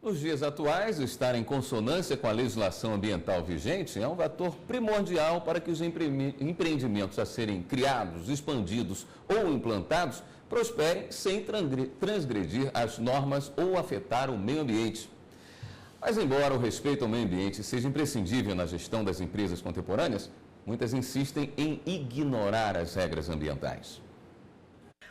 Nos dias atuais, estar em consonância com a legislação ambiental vigente é um fator primordial para que os empreendimentos a serem criados, expandidos ou implantados prosperem sem transgredir as normas ou afetar o meio ambiente. Mas, embora o respeito ao meio ambiente seja imprescindível na gestão das empresas contemporâneas, muitas insistem em ignorar as regras ambientais.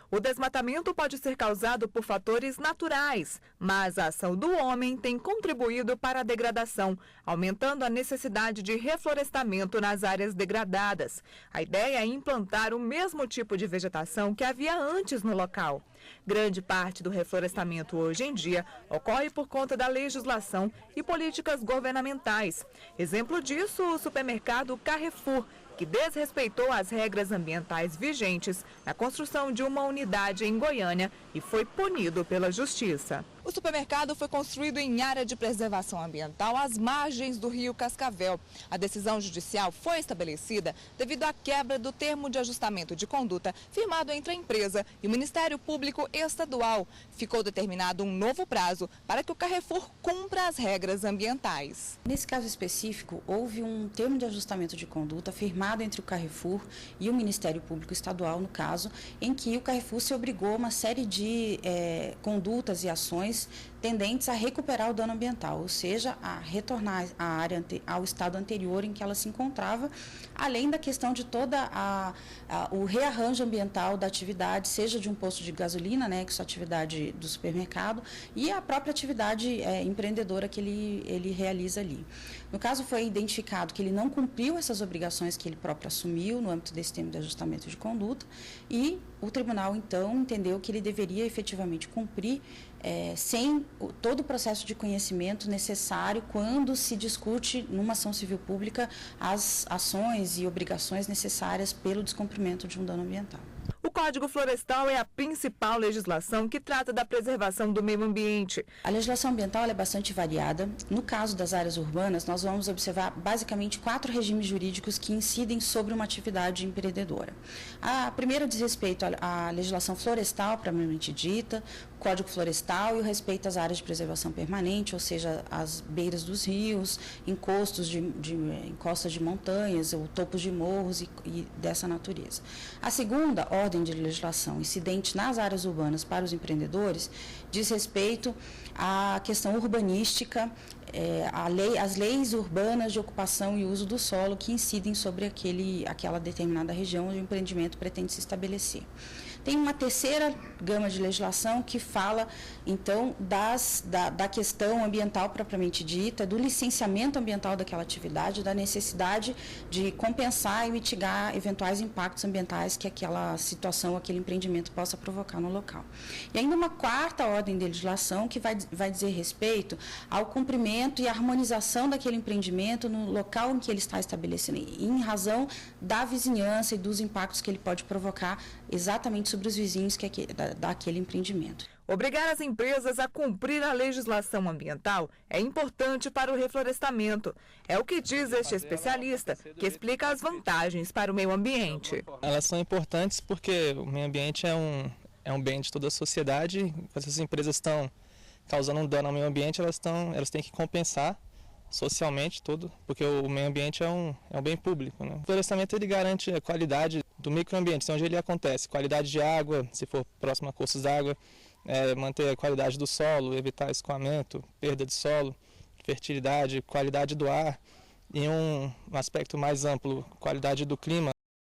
O desmatamento pode ser causado por fatores naturais, mas a ação do homem tem contribuído para a degradação, aumentando a necessidade de reflorestamento nas áreas degradadas. A ideia é implantar o mesmo tipo de vegetação que havia antes no local. Grande parte do reflorestamento hoje em dia ocorre por conta da legislação e políticas governamentais. Exemplo disso, o supermercado Carrefour, que desrespeitou as regras ambientais vigentes na construção de uma unidade em Goiânia e foi punido pela Justiça. O supermercado foi construído em área de preservação ambiental às margens do rio Cascavel. A decisão judicial foi estabelecida devido à quebra do termo de ajustamento de conduta firmado entre a empresa e o Ministério Público Estadual. Ficou determinado um novo prazo para que o Carrefour cumpra as regras ambientais. Nesse caso específico, houve um termo de ajustamento de conduta firmado entre o Carrefour e o Ministério Público Estadual, no caso, em que o Carrefour se obrigou a uma série de condutas e ações tendentes a recuperar o dano ambiental, ou seja, a retornar a área ao estado anterior em que ela se encontrava, além da questão de toda o rearranjo ambiental da atividade, seja de um posto de gasolina, que é a atividade do supermercado, e a própria atividade empreendedora que ele realiza ali. No caso, foi identificado que ele não cumpriu essas obrigações que ele próprio assumiu no âmbito desse termo de ajustamento de conduta e o tribunal, então, entendeu que ele deveria efetivamente cumprir sem todo o processo de conhecimento necessário quando se discute numa ação civil pública as ações e obrigações necessárias pelo descumprimento de um dano ambiental. O Código Florestal é a principal legislação que trata da preservação do meio ambiente. A legislação ambiental é bastante variada. No caso das áreas urbanas, nós vamos observar basicamente 4 regimes jurídicos que incidem sobre uma atividade empreendedora. A primeira diz respeito à legislação florestal, propriamente dita, o Código Florestal e o respeito às áreas de preservação permanente, ou seja, as beiras dos rios, encostas de montanhas, ou topos de morros e dessa natureza. A segunda ordem de legislação incidente nas áreas urbanas para os empreendedores diz respeito à questão urbanística, as leis urbanas de ocupação e uso do solo que incidem sobre aquela determinada região onde o empreendimento pretende se estabelecer. Tem uma terceira gama de legislação que fala, então, da questão ambiental propriamente dita, do licenciamento ambiental daquela atividade, da necessidade de compensar e mitigar eventuais impactos ambientais que aquela situação, aquele empreendimento possa provocar no local. E ainda uma quarta ordem de legislação que vai dizer respeito ao cumprimento e harmonização daquele empreendimento no local em que ele está estabelecendo, em razão da vizinhança e dos impactos que ele pode provocar exatamente sobre os vizinhos daquele empreendimento. Obrigar as empresas a cumprir a legislação ambiental é importante para o reflorestamento. É o que diz este especialista, que explica as vantagens para o meio ambiente. Elas são importantes porque o meio ambiente é um bem de toda a sociedade. Quando essas empresas estão causando um dano ao meio ambiente, elas têm que compensar socialmente tudo, porque o meio ambiente é um bem público, O florestamento ele garante a qualidade do microambiente, onde ele acontece, qualidade de água, se for próximo a cursos d'água, manter a qualidade do solo, evitar escoamento, perda de solo, fertilidade, qualidade do ar e um aspecto mais amplo, qualidade do clima.